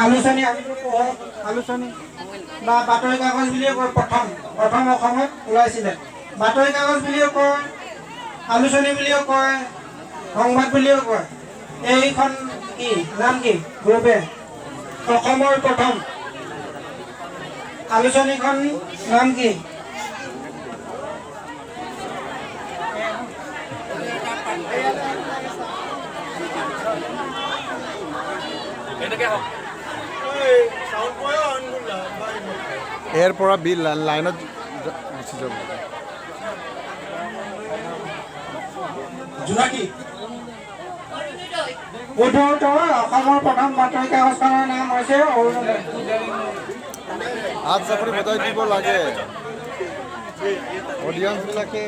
আলোচনী আলোচনী বা বাতৰি কাগজ বুলিও কয়। প্ৰথম অসমত ওলাইছিলে। বাতৰি কাগজ বুলিও কয়, আলোচনী বুলিও কয়, সংবাদ বুলিও কয়। এইখন কি নাম কি গ্ৰুপে অসমৰ প্ৰথম আলোচনীখন নাম কি? এৰ পৰা বিল লাইনত গুচি যাব। জোনাকী অসমৰ প্ৰথম বাতৰি কাগজখনৰ নাম হৈছে অৰুণোদয়। হাত চাপৰি বজাই দিব লাগে অডিয়েন্স বিলাকে।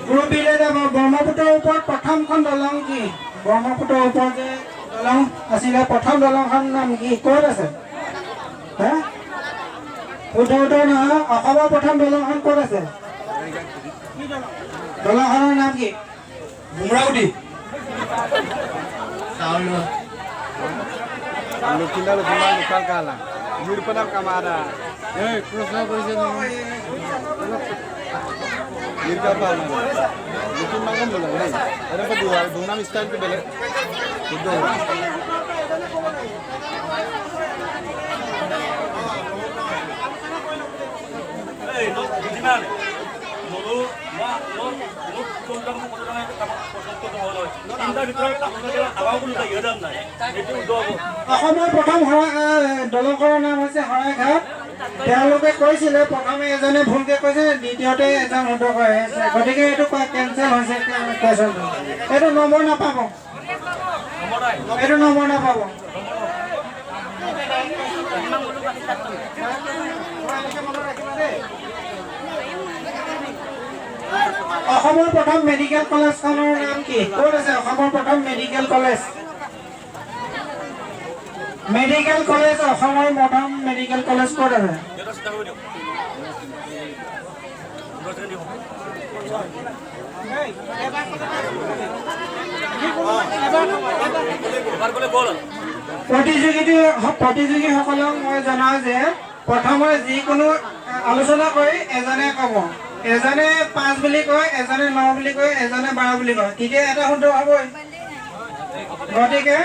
গ্ৰুপ বিলে যাব। ব্ৰহ্মপুত্ৰৰ ওপৰত প্ৰথমখন দলং কি? ব্ৰহ্মপুত্ৰৰ ওপৰত যে দলং আছিলে, প্ৰথম দলংখন নাম কি? ক'ত আছে? হা উত্তৰ নহয়। অসমৰ প্ৰথম দলংখন ক'ত আছে? দলংখনৰ নাম কি? ভোমৰাগুটি। লুকিন্দা লোকাল কালা নিৰপনাৰ কামাৰা প্ৰশ্ন কৰিছে লুকিন মাংগম বোলা নাই এনেকুৱা দুনাম ষ্টাইলটো বেলেগ। অসমৰ প্ৰথম দলংখনৰ নাম হৈছে শৰাইঘাট। তেওঁলোকে কৈছিলে প্ৰথমে এজনে ভুলকে কৈছে, দ্বিতীয়তে এজন শুদ্ধ কৈ আছে, গতিকে এইটো কেঞ্চেল হৈছে। এইটো নম্বৰ নাপাব, এইটো নম্বৰ নাপাব। অসমৰ প্ৰথম মেডিকেল কলেজখনৰ নাম কি? ক'ত আছে অসমৰ প্ৰথম মেডিকেল কলেজ? মেডিকেল কলেজ অসমৰ প্ৰথম মেডিকেল কলেজ ক'ত আছে? প্ৰতিযোগীসকলক মই জনাওঁ যে প্ৰথমে যিকোনো আলোচনা কৰি এজনে ক'ব। এজনে 5 বুলি কয়, এজনে 9 বুলি কয়, এজনে 12 বুলি কয়, তেতিয়া এটা শুদ্ধ হ'বই। গতিকে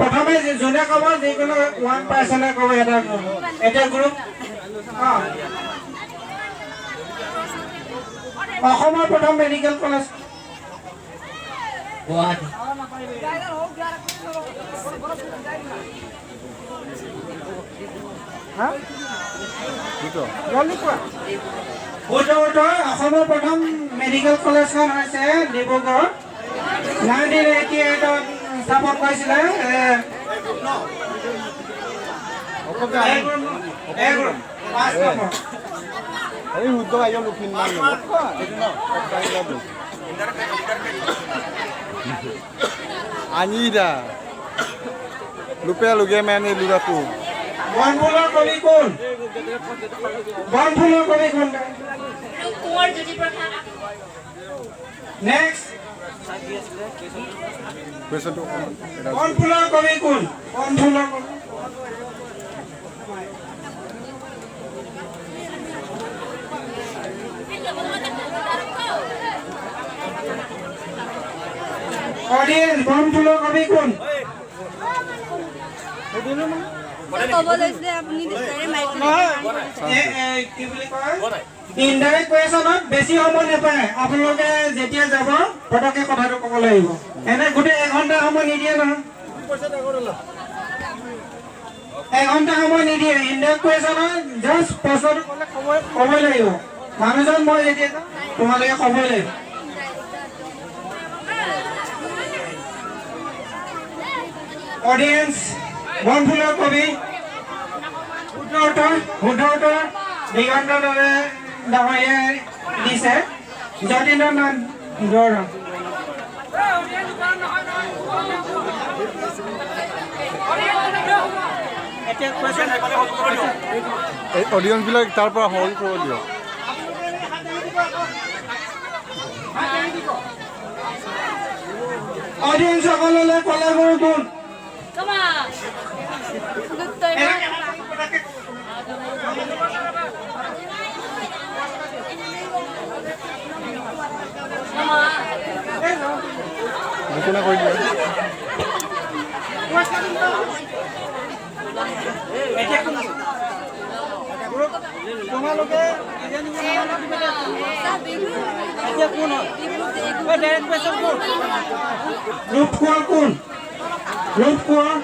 প্ৰথমে যোনে ক'ব যিকোনো 1 পাৰ্চনে ক'ব এটা গ্ৰুপ। এতিয়া গ্ৰুপ অসমৰ প্ৰথম মেডিকেল কলেজ গুৱাহাটী। অসমৰ প্ৰথম মেডিকেল কলেজখন হৈছে ডিব্ৰুগড়। 1988ত স্থাপন কৰিছিলে। Anida Lupea Lugemani Lurapu বনফুলৰ কবি কোন? বনফুলৰ কবি কোন? নেক্সট বনফুলৰ কবি কোন? বনফুলৰ কবি অডিয়েন্স, বনফুলৰ কবি কোন? ইনডাইৰেক্ট কুৱেশ্যনত বেছি সময় নাপায়। আপোনালোকে যেতিয়া যাব পটককৈ কথাটো ক'ব লাগিব। এনে গোটেই 1 ঘণ্টা সময় নিদিয়ে নহয়, 1 ঘণ্টা সময় নিদিয়ে। ইনডাইৰেক্ট কুৱেশ্যনত জাষ্ট প্ৰশ্নটো ক'লে ক'বই লাগিব। মানুহজন মই যেতিয়া যাম তোমালোকে ক'বই লাগিব। অডিয়েন্স, বনফুলৰ কবি শুদ্ধ উত্তৰ দিগন্ত ডাঙৰীয়াই দিছে। যতীন্দ্ৰনাথ বৰা। অডিয়েন্স বিলাক তাৰ পৰা হল কৰি দিয়ক। অডিয়েন্স সকললৈ কলে গুৰু কোন? Come on. Good time. ঘোষণা কৰি দিয়া। তোমালোকে ৰূপ কোঁৱৰ কোন? ৰূপ কোঁৱৰ